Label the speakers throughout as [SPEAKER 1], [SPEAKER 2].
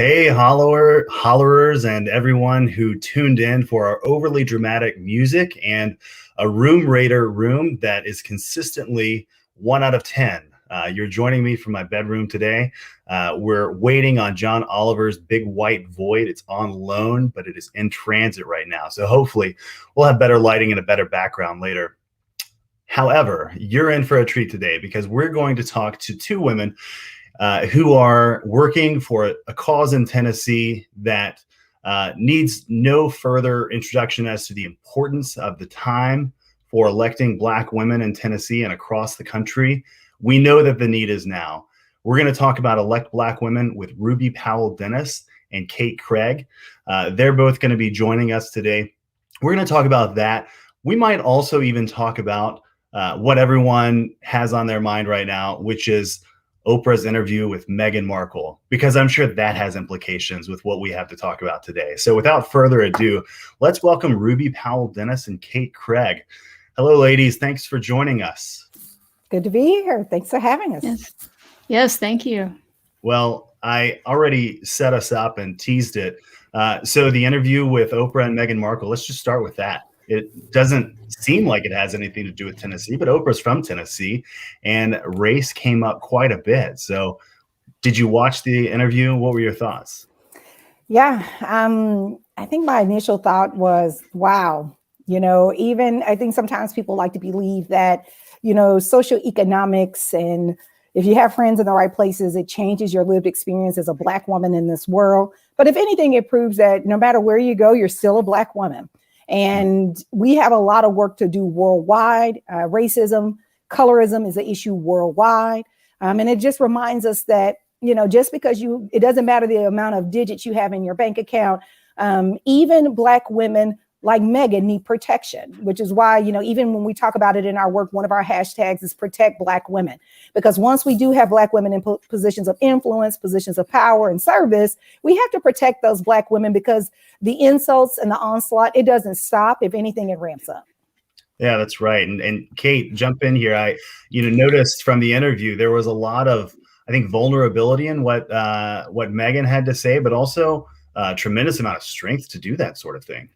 [SPEAKER 1] Hey, hollerers, and everyone who tuned in for our overly dramatic music and a room raider room that is consistently 1 out of 10. You're joining me from my bedroom today. We're waiting on John Oliver's Big White Void. It's on loan, but it is in transit right now. So hopefully we'll have better lighting and a better background later. However, you're in for a treat today because we're going to talk to two women who are working for a cause in Tennessee that needs no further introduction as to the importance of the time for electing Black women in Tennessee and across the country. We know that the need is now. We're going to talk about Elect Black Women with Ruby Powell-Dennis and Kate Craig. They're both going to be joining us today. We're going to talk about that. We might also even talk about what everyone has on their mind right now, which is Oprah's interview with Meghan Markle, because I'm sure that has implications with what we have to talk about today. So without further ado, let's welcome Ruby Powell-Dennis and Kate Craig. Hello, ladies. Thanks for joining us.
[SPEAKER 2] Good to be here. Thanks for having us.
[SPEAKER 3] Yes, thank you.
[SPEAKER 1] Well, I already set us up and teased it. So the interview with Oprah and Meghan Markle, let's just start with that. It doesn't seem like it has anything to do with Tennessee, but Oprah's from Tennessee and race came up quite a bit. So did you watch the interview? What were your thoughts?
[SPEAKER 2] Yeah, I think my initial thought was, wow, even I think sometimes people like to believe that, socioeconomics and if you have friends in the right places, it changes your lived experience as a Black woman in this world. But if anything, it proves that no matter where you go, you're still a Black woman. And we have a lot of work to do worldwide. Racism, colorism is an issue worldwide. And it just reminds us that, just because it doesn't matter the amount of digits you have in your bank account, even Black women like Meghan need protection, which is why, even when we talk about it in our work, one of our hashtags is protect Black women. Because once we do have Black women in positions of influence, positions of power and service, we have to protect those Black women because the insults and the onslaught, it doesn't stop. If anything, it ramps up.
[SPEAKER 1] Yeah, that's right. And Kate, jump in here. I noticed from the interview, there was a lot of, I think, vulnerability in what Meghan had to say, but also a tremendous amount of strength to do that sort of thing.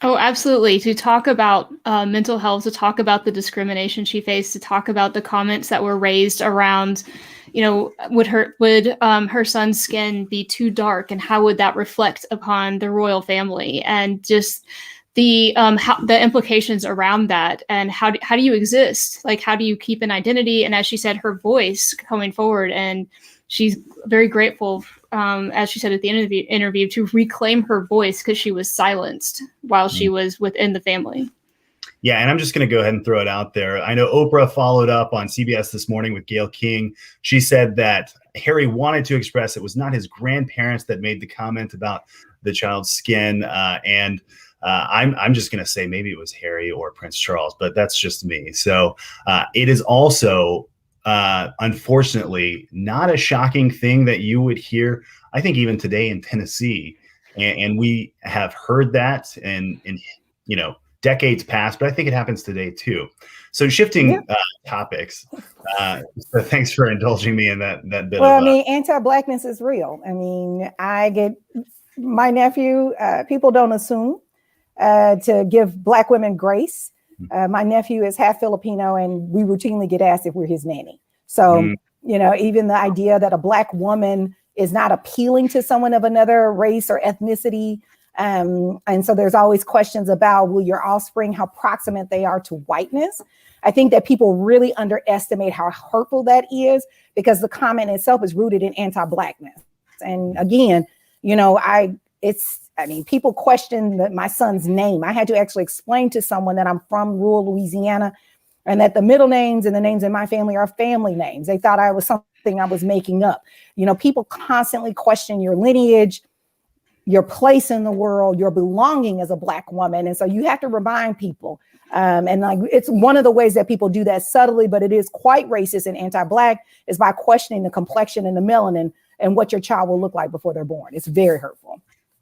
[SPEAKER 3] Oh, absolutely. To talk about mental health, to talk about the discrimination she faced, to talk about the comments that were raised around, would her son's skin be too dark, and how would that reflect upon the royal family, and just the implications around that, and how do you exist? Like, how do you keep an identity? And as she said, her voice coming forward, and she's very grateful, as she said at the interview, to reclaim her voice because she was silenced while she was within the family.
[SPEAKER 1] Yeah, and I'm just going to go ahead and throw it out there. I know Oprah followed up on CBS This Morning with Gayle King. She said that Harry wanted to express it was not his grandparents that made the comment about the child's skin. And I'm just going to say maybe it was Harry or Prince Charles, but that's just me. So it is also unfortunately not a shocking thing that you would hear, I think, even today in Tennessee. And we have heard that in decades past, but I think it happens today too. So shifting topics. So thanks for indulging me in that bit.
[SPEAKER 2] Well, anti-Blackness is real. I get my nephew, people don't assume to give Black women grace. My nephew is half Filipino, and we routinely get asked if we're his nanny. So, even the idea that a Black woman is not appealing to someone of another race or ethnicity. And so there's always questions about, will your offspring, how proximate they are to whiteness? I think that people really underestimate how hurtful that is, because the comment itself is rooted in anti-Blackness. And again, people question my son's name. I had to actually explain to someone that I'm from rural Louisiana and that the middle names and the names in my family are family names. They thought I was something I was making up. People constantly question your lineage, your place in the world, your belonging as a Black woman. And so you have to remind people. It's one of the ways that people do that subtly, but it is quite racist and anti-Black, is by questioning the complexion and the melanin and what your child will look like before they're born. It's very hurtful.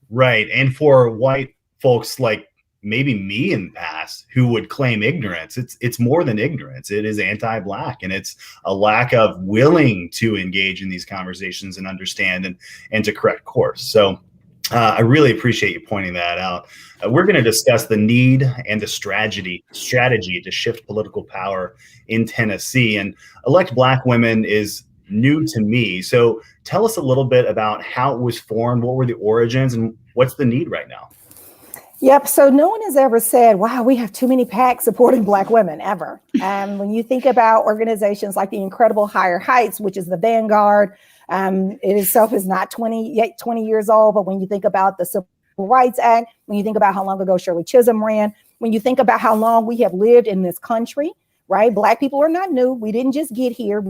[SPEAKER 1] Right. And for white folks like maybe me in the past who would claim ignorance. It's more than ignorance. It is anti-Black, and it's a lack of willing to engage in these conversations and understand and to correct course. So I really appreciate you pointing that out. We're going to discuss the need and the strategy to shift political power in Tennessee. And Elect Black Women is new to me. So tell us a little bit about how it was formed, what were the origins, and what's the need right now?
[SPEAKER 2] Yep. So no one has ever said, wow, we have too many PACs supporting Black women ever. When you think about organizations like the Incredible Higher Heights, which is the vanguard, it itself is not 20 years old. But when you think about the Civil Rights Act, when you think about how long ago Shirley Chisholm ran, when you think about how long we have lived in this country, right? Black people are not new. We didn't just get here.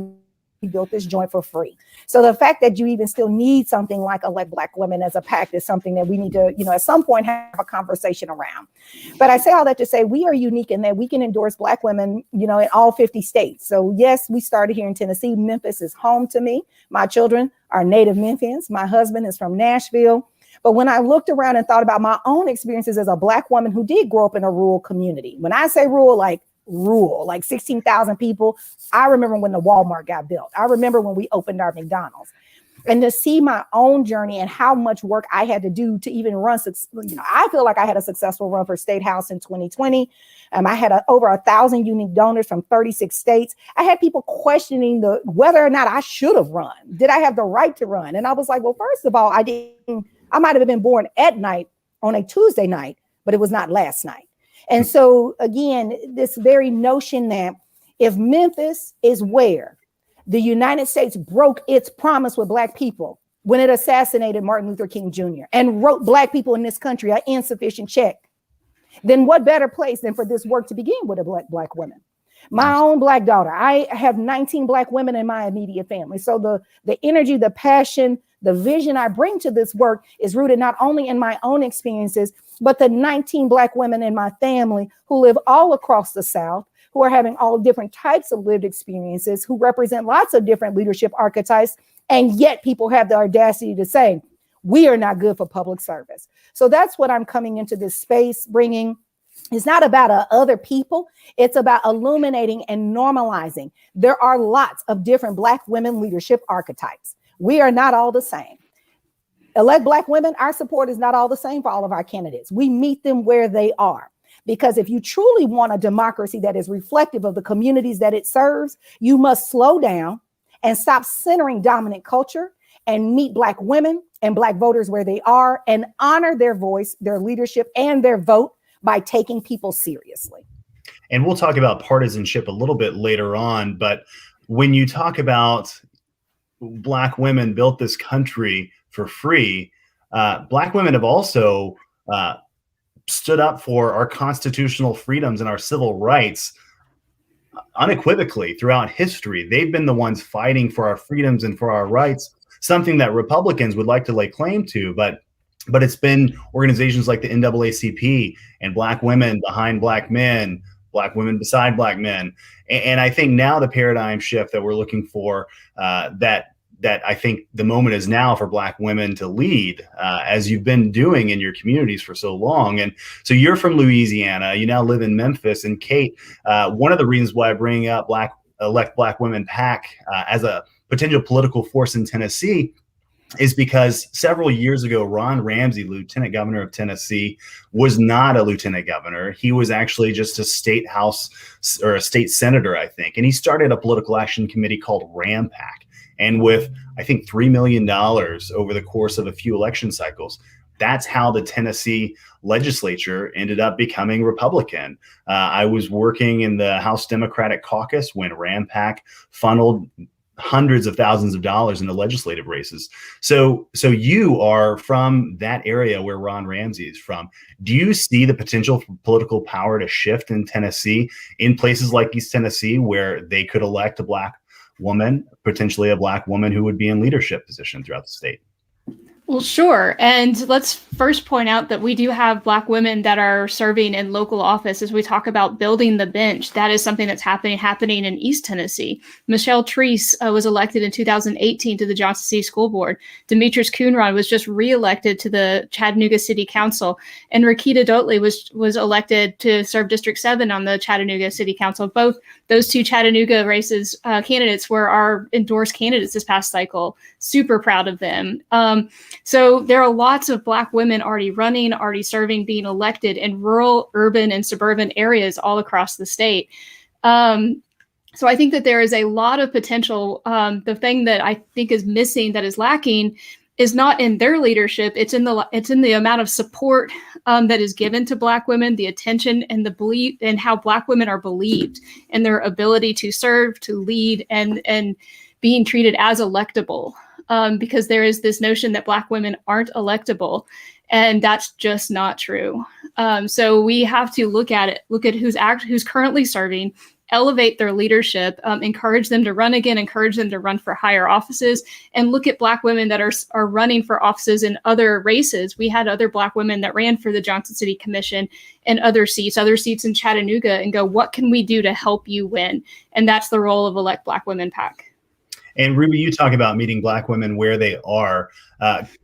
[SPEAKER 2] We built this joint for free. So the fact that you even still need something like Elect Black Women as a PAC is something that we need to, at some point have a conversation around. But I say all that to say we are unique in that we can endorse Black women, in all 50 states. So yes, we started here in Tennessee. Memphis is home to me. My children are native Memphians. My husband is from Nashville. But when I looked around and thought about my own experiences as a Black woman who did grow up in a rural community, when I say rural, like 16,000 people. I remember when the Walmart got built. I remember when we opened our McDonald's. And to see my own journey and how much work I had to do to even run, I feel like I had a successful run for State House in 2020. I had over 1,000 unique donors from 36 states. I had people questioning whether or not I should have run. Did I have the right to run? And I was like, well, first of all, I might have been born at night on a Tuesday night, but it was not last night. And so, again, this very notion that if Memphis is where the United States broke its promise with Black people when it assassinated Martin Luther King Jr. and wrote Black people in this country an insufficient check, then what better place than for this work to begin with Black women? My own Black daughter, I have 19 Black women in my immediate family. So the energy, the passion, the vision I bring to this work is rooted not only in my own experiences, but the 19 Black women in my family who live all across the South, who are having all different types of lived experiences, who represent lots of different leadership archetypes. And yet people have the audacity to say, we are not good for public service. So that's what I'm coming into this space bringing. It's not about other people. It's about illuminating and normalizing. There are lots of different Black women leadership archetypes. We are not all the same. Elect Black Women, our support is not all the same for all of our candidates. We meet them where they are. Because if you truly want a democracy that is reflective of the communities that it serves, you must slow down and stop centering dominant culture and meet Black women and Black voters where they are and honor their voice, their leadership, and their vote by taking people seriously.
[SPEAKER 1] And we'll talk about partisanship a little bit later on. But when you talk about Black women built this country for free, Black women have also stood up for our constitutional freedoms and our civil rights unequivocally throughout history. They've been the ones fighting for our freedoms and for our rights, something that Republicans would like to lay claim to, but it's been organizations like the NAACP and Black women behind Black men, Black women beside Black men. And I think now the paradigm shift that we're looking for, that I think the moment is now for Black women to lead, as you've been doing in your communities for so long. And so you're from Louisiana, you now live in Memphis. And Kate, one of the reasons why I bring up Elect Black Women PAC as a potential political force in Tennessee is because several years ago, Ron Ramsey, Lieutenant Governor of Tennessee, was not a lieutenant governor. He was actually just a state house or a state senator, I think. And he started a political action committee called RAMPAC. And with, I think, $3 million over the course of a few election cycles, that's how the Tennessee legislature ended up becoming Republican. I was working in the House Democratic Caucus when RAMPAC funneled hundreds of thousands of dollars into legislative races. So you are from that area where Ron Ramsey is from. Do you see the potential for political power to shift in Tennessee, in places like East Tennessee, where they could elect a Black woman, potentially a Black woman who would be in leadership position throughout the state?
[SPEAKER 3] Well, sure. And let's first point out that we do have Black women that are serving in local office. As we talk about building the bench, that is something that's happening in East Tennessee. Michelle Treese was elected in 2018 to the Johnson City School Board. Demetrius Coonrod was just reelected to the Chattanooga City Council. And Rakita Dotley was elected to serve District 7 on the Chattanooga City Council. Both those two Chattanooga races candidates were our endorsed candidates this past cycle. Super proud of them. So there are lots of Black women already running, already serving, being elected in rural, urban, and suburban areas all across the state. So I think that there is a lot of potential. The thing that I think is missing, that is lacking, is not in their leadership. It's in the amount of support that is given to Black women, the attention and the belief, and how Black women are believed in their ability to serve, to lead, and being treated as electable. Because there is this notion that Black women aren't electable, and that's just not true. So we have to look at who's currently serving, elevate their leadership, encourage them to run again, encourage them to run for higher offices, and look at Black women that are running for offices in other races. We had other Black women that ran for the Johnson City Commission and other seats in Chattanooga, and go, what can we do to help you win? And that's the role of Elect Black Women PAC.
[SPEAKER 1] And Ruby, you talk about meeting Black women where they are.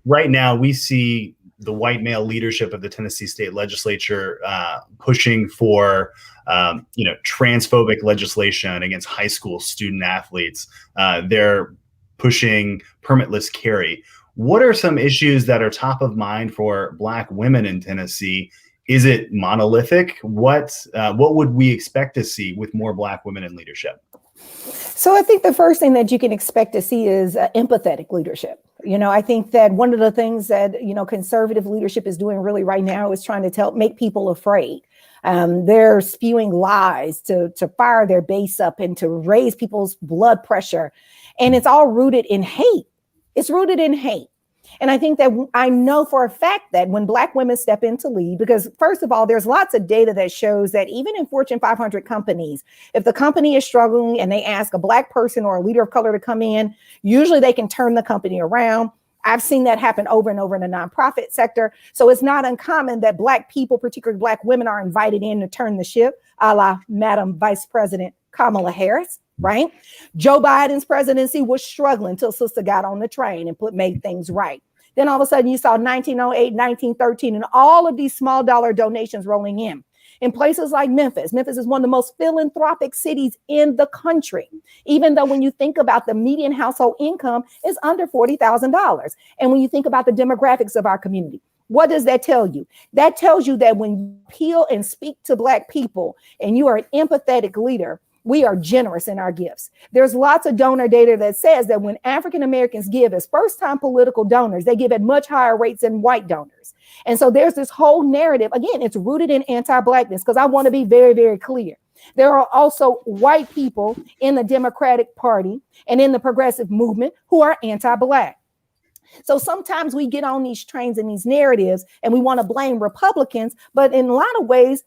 [SPEAKER 1] Right now, we see the white male leadership of the Tennessee State Legislature pushing for, transphobic legislation against high school student athletes. They're pushing permitless carry. What are some issues that are top of mind for Black women in Tennessee? Is it monolithic? What would we expect to see with more Black women in leadership?
[SPEAKER 2] So I think the first thing that you can expect to see is empathetic leadership. I think that one of the things that, conservative leadership is doing really right now is trying to make people afraid. They're spewing lies to fire their base up and to raise people's blood pressure. And it's all rooted in hate. It's rooted in hate. And I think that I know for a fact that when Black women step into lead, because first of all, there's lots of data that shows that even in Fortune 500 companies, if the company is struggling and they ask a Black person or a leader of color to come in, usually they can turn the company around. I've seen that happen over and over in the nonprofit sector. So it's not uncommon that Black people, particularly Black women, are invited in to turn the ship, a la Madam Vice President Kamala Harris. Right? Joe Biden's presidency was struggling until sister got on the train and made things right. Then all of a sudden you saw 1908, 1913, and all of these small dollar donations rolling in. In places like Memphis. Memphis is one of the most philanthropic cities in the country, even though when you think about the median household income is under $40,000. And when you think about the demographics of our community, what does that tell you? That tells you that when you appeal and speak to Black people and you are an empathetic leader, we are generous in our gifts. There's lots of donor data that says that when African Americans give as first-time political donors, they give at much higher rates than white donors. And so there's this whole narrative. Again, it's rooted in anti-Blackness, because I want to be very, very clear. There are also white people in the Democratic Party and in the progressive movement who are anti-Black. So sometimes we get on these trains and these narratives and we want to blame Republicans, but in a lot of ways,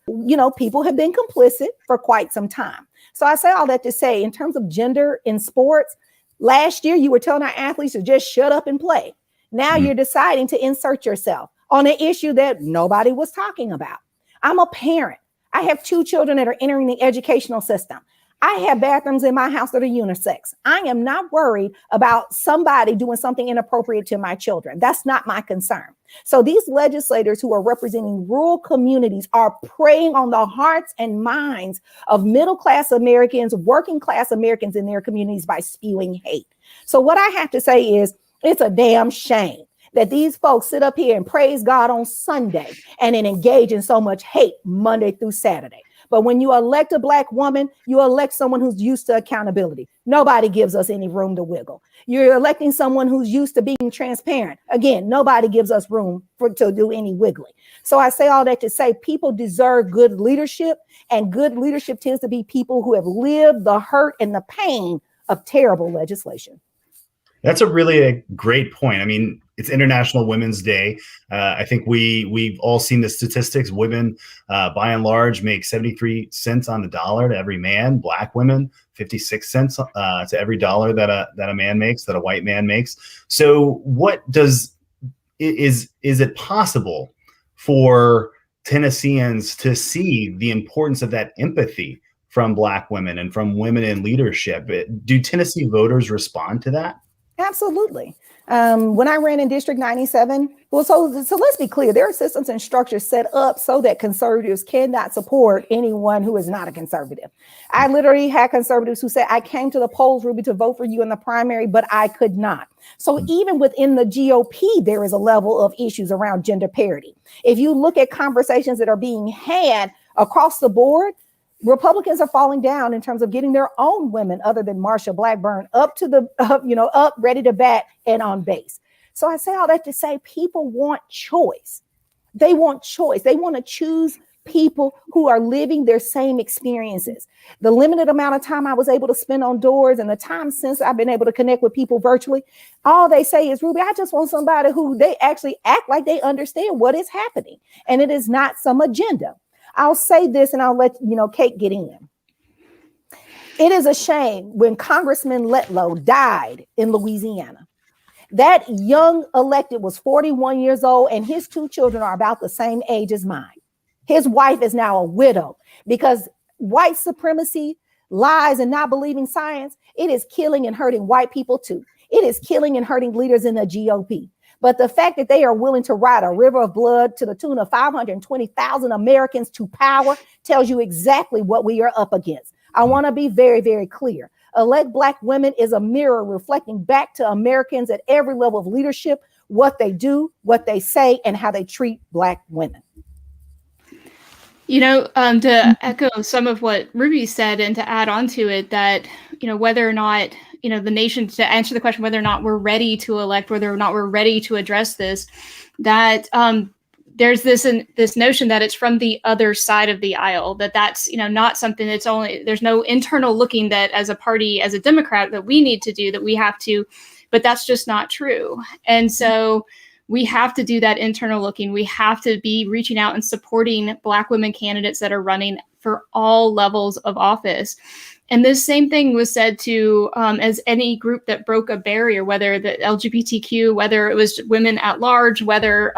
[SPEAKER 2] people have been complicit for quite some time. So I say all that to say, in terms of gender in sports, last year you were telling our athletes to just shut up and play. Now you're deciding to insert yourself on an issue that nobody was talking about. I'm a parent. I have 2 children that are entering the educational system. I have bathrooms in my house that are unisex. I am not worried about somebody doing something inappropriate to my children. That's not my concern. So these legislators who are representing rural communities are preying on the hearts and minds of middle-class Americans, working-class Americans in their communities by spewing hate. So what I have to say is, it's a damn shame that these folks sit up here and praise God on Sunday and then engage in so much hate Monday through Saturday. But when you elect a Black woman, you elect someone who's used to accountability. Nobody gives us any room to wiggle. You're electing someone who's used to being transparent. Again, nobody gives us room to do any wiggling. So I say all that to say people deserve good leadership, and good leadership tends to be people who have lived the hurt and the pain of terrible legislation.
[SPEAKER 1] That's a great point. I mean, it's International Women's Day. I think we've all seen the statistics. Women, by and large, make 73 cents on the dollar to every man. Black women, 56 cents to every dollar that a man makes, that a white man makes. So what does is it possible for Tennesseans to see the importance of that empathy from Black women and from women in leadership? Do Tennessee voters respond to that?
[SPEAKER 2] Absolutely. When I ran in District 97, well, so let's be clear, there are systems and structures set up so that conservatives cannot support anyone who is not a conservative. I literally had conservatives who said, I came to the polls, Ruby, to vote for you in the primary, but I could not. So even within the GOP, there is a level of issues around gender parity. If you look at conversations that are being had across the board, Republicans are falling down in terms of getting their own women other than Marsha Blackburn up to the, up, ready to bat and on base. So I say all that to say people want choice. They want choice. They want to choose people who are living their same experiences. The limited amount of time I was able to spend on doors and the time since I've been able to connect with people virtually, all they say is, Ruby, I just want somebody who they actually act like they understand what is happening. And it is not some agenda. I'll say this and I'll let Kate get in. It is a shame when Congressman Letlow died in Louisiana. That young elected was 41 years old and his two children are about the same age as mine. His wife is now a widow because white supremacy, lies, and not believing science, it is killing and hurting white people too. It is killing and hurting leaders in the GOP. But the fact that they are willing to ride a river of blood to the tune of 520,000 Americans to power tells you exactly what we are up against. I want to be very, very clear. Elect Black women is a mirror reflecting back to Americans at every level of leadership, what they do, what they say, and how they treat Black women.
[SPEAKER 3] To echo some of what Ruby said and to add on to it, that, whether or not, the nation, to answer the question, whether or not we're ready to elect, whether or not we're ready to address this, that there's this notion that it's from the other side of the aisle, that's, not something that's only, there's no internal looking that as a party, as a Democrat, that we need to do, that we have to, but that's just not true. And so we have to do that internal looking. We have to be reaching out and supporting Black women candidates that are running for all levels of office. And this same thing was said to as any group that broke a barrier, whether the LGBTQ, whether it was women at large, whether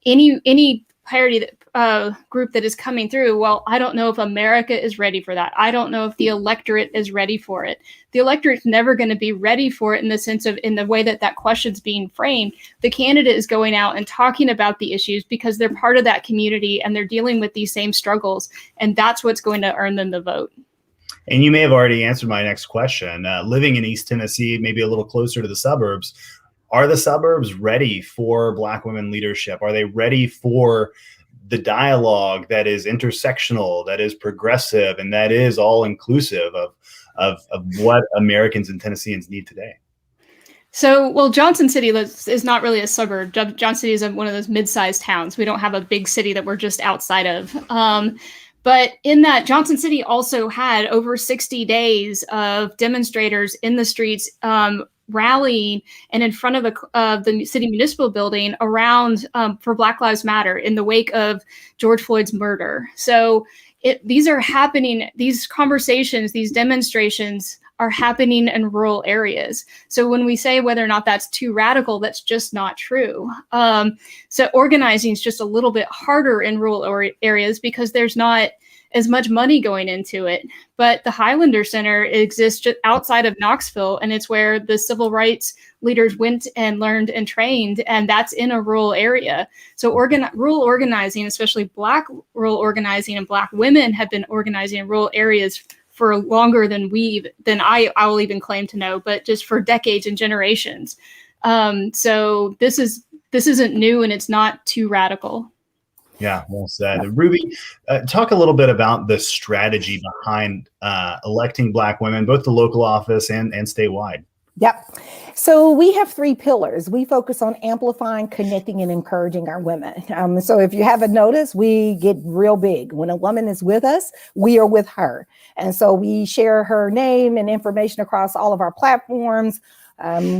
[SPEAKER 3] any parity group that is coming through. Well, I don't know if America is ready for that. I don't know if the electorate is ready for it. The electorate's never going to be ready for it in the sense of, in the way that question's being framed. The candidate is going out and talking about the issues because they're part of that community and they're dealing with these same struggles. And that's what's going to earn them the vote.
[SPEAKER 1] And you may have already answered my next question. Living in East Tennessee, maybe a little closer to the suburbs, are the suburbs ready for Black women leadership? Are they ready for the dialogue that is intersectional, that is progressive, and that is all inclusive of what Americans and Tennesseans need today?
[SPEAKER 3] So, well, Johnson City is not really a suburb. Johnson City is one of those mid-sized towns. We don't have a big city that we're just outside of. But in that, Johnson City also had over 60 days of demonstrators in the streets rallying and in front of the city municipal building around for Black Lives Matter in the wake of George Floyd's murder. So these are happening, these conversations, these demonstrations are happening in rural areas. So when we say whether or not that's too radical, that's just not true. So organizing is just a little bit harder in rural areas because there's not as much money going into it. But the Highlander Center exists just outside of Knoxville, and it's where the civil rights leaders went and learned and trained, and that's in a rural area. So rural organizing, especially Black rural organizing, and Black women have been organizing in rural areas for longer than I will even claim to know, but just for decades and generations. So this isn't new, and it's not too radical.
[SPEAKER 1] Yeah, well said. Ruby, talk a little bit about the strategy behind electing Black women, both the local office and statewide.
[SPEAKER 2] Yep. So we have 3 pillars. We focus on amplifying, connecting, and encouraging our women. So if you haven't noticed, we get real big. When a woman is with us, we are with her. And so we share her name and information across all of our platforms,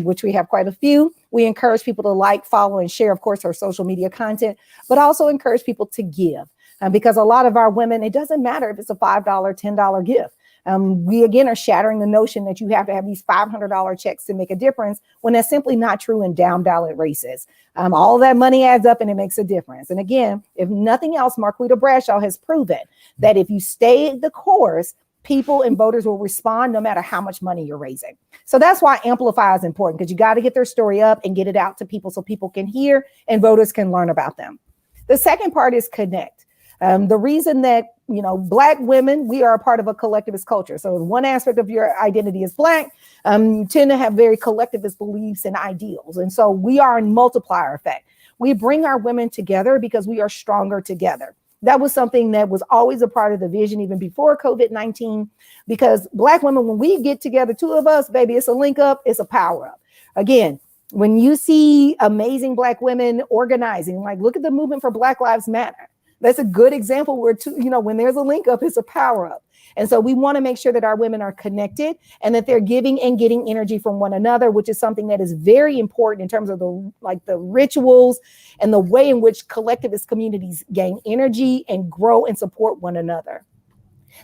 [SPEAKER 2] which we have quite a few. We encourage people to like, follow, and share, of course, our social media content, but also encourage people to give. Because a lot of our women, it doesn't matter if it's a $5, $10 gift. We again are shattering the notion that you have to have these $500 checks to make a difference, when that's simply not true in down ballot races. All that money adds up and it makes a difference. And again, if nothing else, Marquita Bradshaw has proven that if you stay the course, people and voters will respond no matter how much money you're raising. So that's why Amplify is important, because you got to get their story up and get it out to people so people can hear and voters can learn about them. The second part is connect. The reason that, Black women, we are a part of a collectivist culture. So one aspect of your identity is Black, you tend to have very collectivist beliefs and ideals. And so we are a multiplier effect. We bring our women together because we are stronger together. That was something that was always a part of the vision, even before COVID-19, because Black women, when we get together, two of us, baby, it's a link up, it's a power up. Again, when you see amazing Black women organizing, like look at the movement for Black Lives Matter. That's a good example where, when there's a link up, it's a power up. And so we want to make sure that our women are connected and that they're giving and getting energy from one another, which is something that is very important in terms of the rituals and the way in which collectivist communities gain energy and grow and support one another.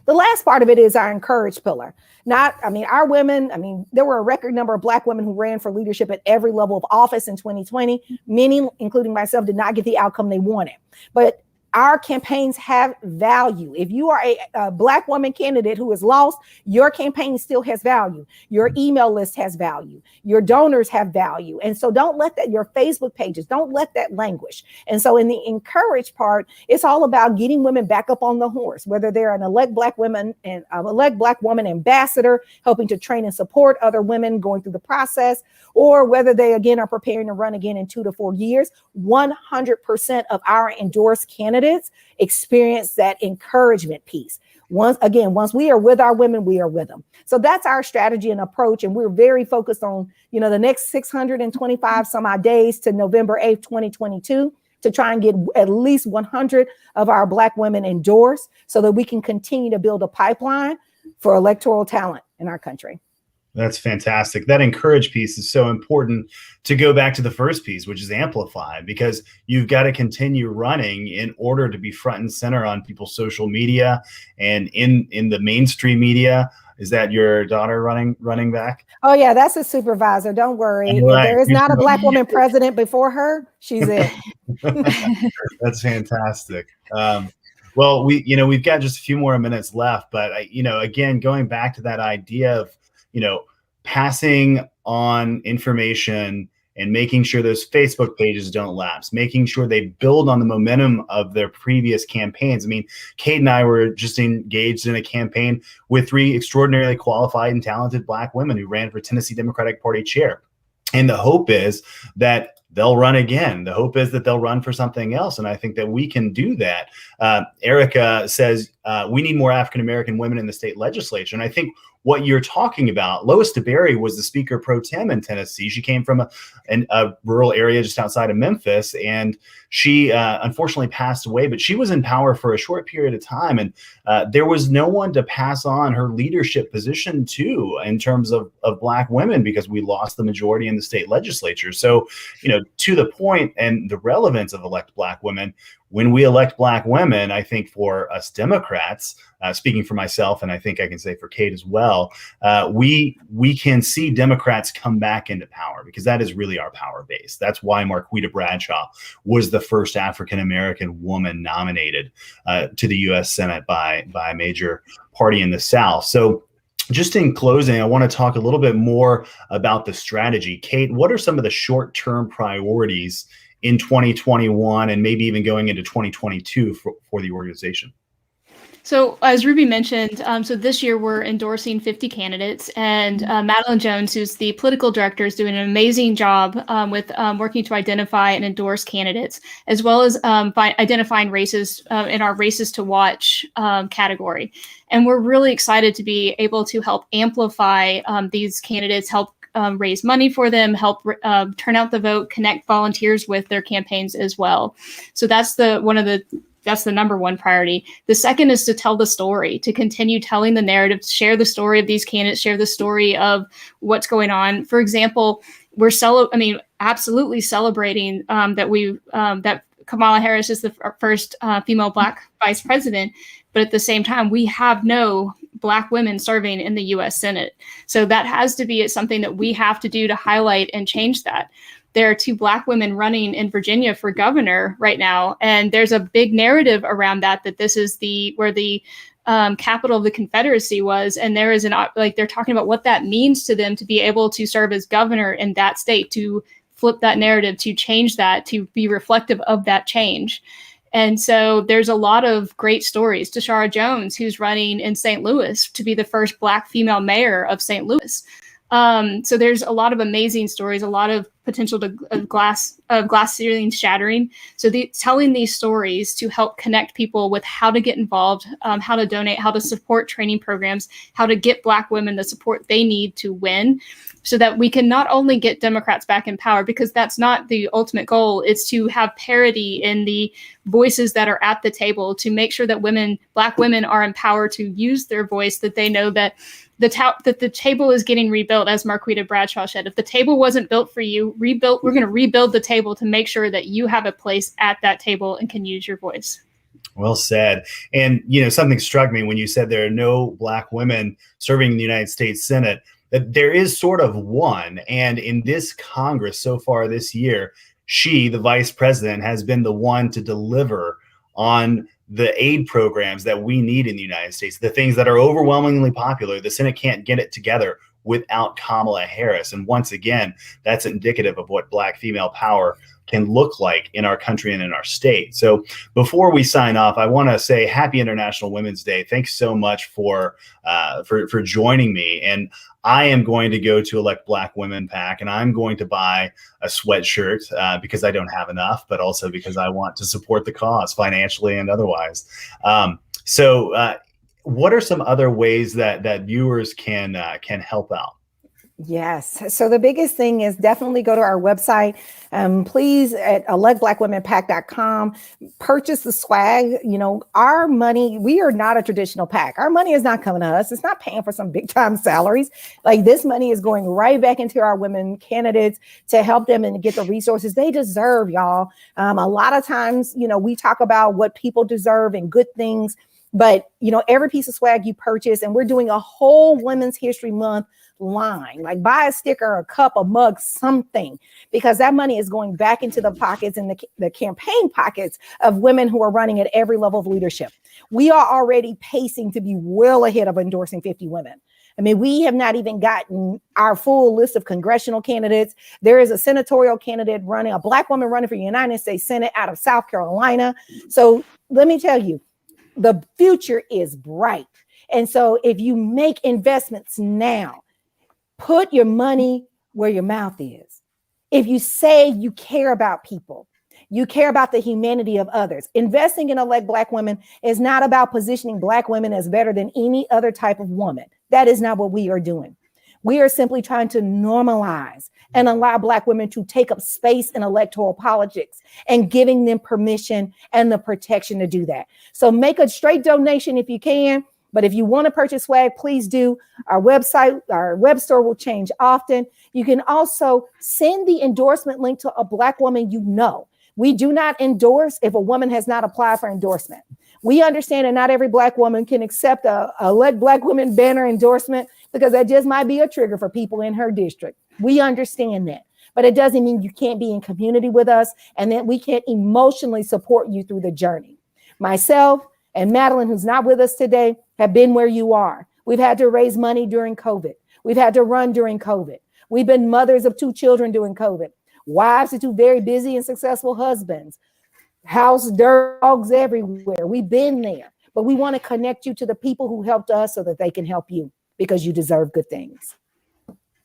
[SPEAKER 2] The last part of it is our encourage pillar. Our women, there were a record number of Black women who ran for leadership at every level of office in 2020. Many, including myself, did not get the outcome they wanted. But our campaigns have value. If you are a Black woman candidate who is lost, your campaign still has value. Your email list has value. Your donors have value. And so don't let that, your Facebook pages, don't let that languish. And so in the encourage part, it's all about getting women back up on the horse, whether they're an elect Black woman and elect Black woman ambassador, helping to train and support other women going through the process, or whether they, again, are preparing to run again in 2 to 4 years. 100% of our endorsed candidates experience that encouragement piece. Once we are with our women, we are with them. So that's our strategy and approach. And we're very focused on, the next 625 some odd days to November 8th, 2022, to try and get at least 100 of our Black women endorsed so that we can continue to build a pipeline for electoral talent in our country.
[SPEAKER 1] That's fantastic. That encourage piece is so important to go back to the first piece, which is amplify, because you've got to continue running in order to be front and center on people's social media and in the mainstream media. Is that your daughter running back?
[SPEAKER 2] Oh, yeah, that's a supervisor. Don't worry. If there is not a Black woman president before her, she's it.
[SPEAKER 1] That's fantastic. Well, we've got just a few more minutes left, but again, going back to that idea of passing on information and making sure those Facebook pages don't lapse, making sure they build on the momentum of their previous campaigns. Kate and I were just engaged in a campaign with 3 extraordinarily qualified and talented Black women who ran for Tennessee Democratic Party chair. And the hope is that they'll run again. The hope is that they'll run for something else. And I think that we can do that. Erica says we need more African-American women in the state legislature. And I think what you're talking about, Lois DeBerry was the speaker pro tem in Tennessee. She came from a rural area just outside of Memphis, and she unfortunately passed away, but she was in power for a short period of time. And there was no one to pass on her leadership position to in terms of Black women, because we lost the majority in the state legislature. So, to the point and the relevance of elect Black women, when we elect Black women, I think for us Democrats, speaking for myself, and I think I can say for Kate as well, we can see Democrats come back into power, because that is really our power base. That's why Marquita Bradshaw was the first African-American woman nominated to the U.S. Senate by a major party in the South. So just in closing, I want to talk a little bit more about the strategy. Kate, what are some of the short-term priorities in 2021 and maybe even going into 2022 for the organization?
[SPEAKER 3] So as Ruby mentioned, so this year we're endorsing 50 candidates, and Madeline Jones, who's the political director, is doing an amazing job with working to identify and endorse candidates, as well as identifying races in our Races to Watch category. And we're really excited to be able to help amplify these candidates, help raise money for them, help turn out the vote, connect volunteers with their campaigns as well. So that's the number one priority. The second is to tell the story, to continue telling the narrative, share the story of these candidates, share the story of what's going on. For example, we're absolutely celebrating that Kamala Harris is the first female Black vice president. But at the same time, we have no Black women serving in the U.S. Senate. So that has to be something that we have to do to highlight and change that. There are 2 Black women running in Virginia for governor right now, and there's a big narrative around that this is where the capital of the Confederacy was, and there is they're talking about what that means to them to be able to serve as governor in that state, to flip that narrative, to change that, to be reflective of that change. And so there's a lot of great stories. Tashara Jones, who's running in St. Louis to be the first Black female mayor of St. Louis. So there's a lot of amazing stories, a lot of potential of glass ceiling shattering. So telling these stories to help connect people with how to get involved, how to donate, how to support training programs, how to get Black women the support they need to win, so that we can not only get Democrats back in power, because that's not the ultimate goal. It's to have parity in the voices that are at the table, to make sure that Black women are empowered to use their voice, that they know that the table is getting rebuilt, as Marquita Bradshaw said. If the table wasn't built for you, we're going to rebuild the table to make sure that you have a place at that table and can use your voice.
[SPEAKER 1] Well said. And, something struck me when you said there are no Black women serving in the United States Senate, that there is sort of one. And in this Congress so far this year, she, the vice president, has been the one to deliver on the aid programs that we need in the United States, the things that are overwhelmingly popular. The Senate can't get it together without Kamala Harris. And once again, that's indicative of what Black female power can look like in our country and in our state. So before we sign off, I want to say Happy International Women's Day. Thanks so much for joining me. And I am going to go to Elect Black Women PAC, and I'm going to buy a sweatshirt because I don't have enough, but also because I want to support the cause financially and otherwise. So what are some other ways that viewers can help out?
[SPEAKER 2] Yes. So the biggest thing is definitely go to our website. Please at electblackwomenpac.com, purchase the swag. Our money, we are not a traditional PAC. Our money is not coming to us. It's not paying for some big time salaries. Like, this money is going right back into our women candidates to help them and get the resources they deserve, y'all. A lot of times, we talk about what people deserve and good things, but every piece of swag you purchase, and we're doing a whole Women's History Month line, like buy a sticker, a cup, a mug, something, because that money is going back into the pockets and the campaign pockets of women who are running at every level of leadership. We are already pacing to be well ahead of endorsing 50 women. I mean, we have not even gotten our full list of congressional candidates. There is a senatorial candidate running, a Black woman running for the United States Senate out of South Carolina. So let me tell you, the future is bright. And so if you make investments now, put your money where your mouth is. If you say you care about people, you care about the humanity of others. Investing in Elect Black Women is not about positioning Black women as better than any other type of woman. That is not what we are doing. We are simply trying to normalize and allow Black women to take up space in electoral politics and giving them permission and the protection to do that. So make a straight donation if you can. But if you want to purchase swag, please do. Our website, our web store will change often. You can also send the endorsement link to a Black woman you know. We do not endorse if a woman has not applied for endorsement. We understand that not every Black woman can accept a Elect Black Women banner endorsement, because that just might be a trigger for people in her district. We understand that. But it doesn't mean you can't be in community with us and that we can't emotionally support you through the journey. Myself and Madeline, who's not with us today, have been where you are. We've had to raise money during COVID. We've had to run during COVID. We've been mothers of 2 children during COVID, wives to 2 very busy and successful husbands, house dogs everywhere. We've been there, but we want to connect you to the people who helped us so that they can help you, because you deserve good things.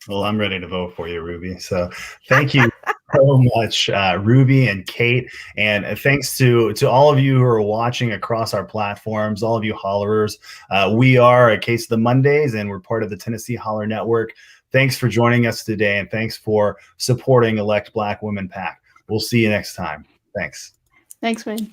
[SPEAKER 1] Well, I'm ready to vote for you, Ruby. So thank you so much, Ruby and Kate. And thanks to all of you who are watching across our platforms, all of you hollerers. We are a Case of the Mundays, and we're part of the Tennessee Holler Network. Thanks for joining us today, and thanks for supporting Elect Black Women PAC. We'll see you next time. Thanks.
[SPEAKER 3] Thanks, Wade.